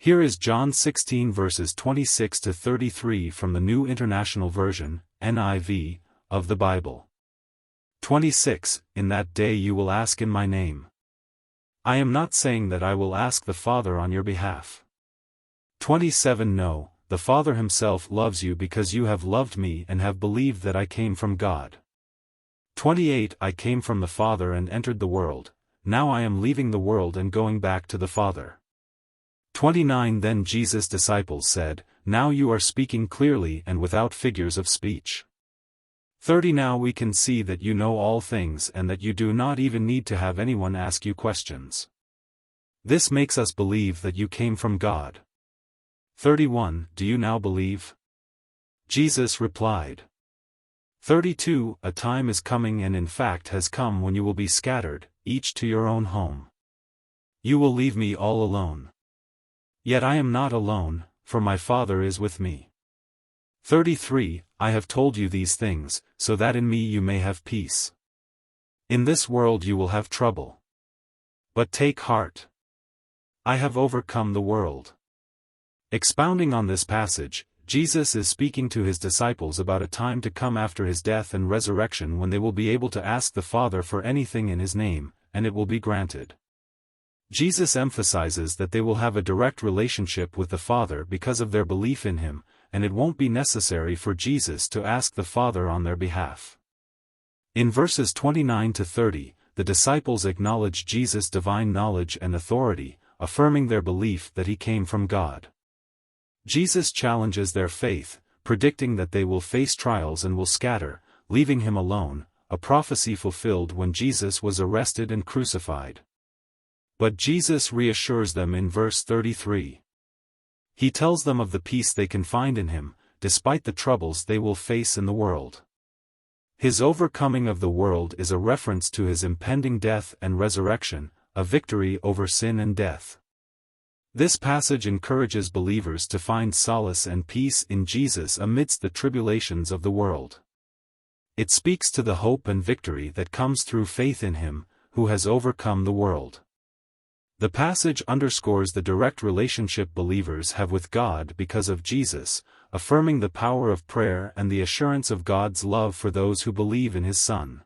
Here is John 16 verses 26 to 33 from the New International Version, NIV, of the Bible. 26. In that day you will ask in my name. I am not saying that I will ask the Father on your behalf. 27. No, the Father himself loves you because you have loved me and have believed that I came from God. 28. I came from the Father and entered the world, now I am leaving the world and going back to the Father. 29. Then Jesus' disciples said, Now you are speaking clearly and without figures of speech. 30. Now we can see that you know all things and that you do not even need to have anyone ask you questions. This makes us believe that you came from God. 31. Do you now believe? Jesus replied. 32. A time is coming and in fact has come when you will be scattered, each to your own home. You will leave me all alone. Yet I am not alone, for my Father is with me. 33. I have told you these things, so that in me you may have peace. In this world you will have trouble. But take heart. I have overcome the world. Expounding on this passage, Jesus is speaking to his disciples about a time to come after his death and resurrection when they will be able to ask the Father for anything in his name, and it will be granted. Jesus emphasizes that they will have a direct relationship with the Father because of their belief in him, and it won't be necessary for Jesus to ask the Father on their behalf. In verses 29 to 30, the disciples acknowledge Jesus' divine knowledge and authority, affirming their belief that he came from God. Jesus challenges their faith, predicting that they will face trials and will scatter, leaving him alone, a prophecy fulfilled when Jesus was arrested and crucified. But Jesus reassures them in verse 33. He tells them of the peace they can find in him, despite the troubles they will face in the world. His overcoming of the world is a reference to his impending death and resurrection, a victory over sin and death. This passage encourages believers to find solace and peace in Jesus amidst the tribulations of the world. It speaks to the hope and victory that comes through faith in him, who has overcome the world. The passage underscores the direct relationship believers have with God because of Jesus, affirming the power of prayer and the assurance of God's love for those who believe in his Son.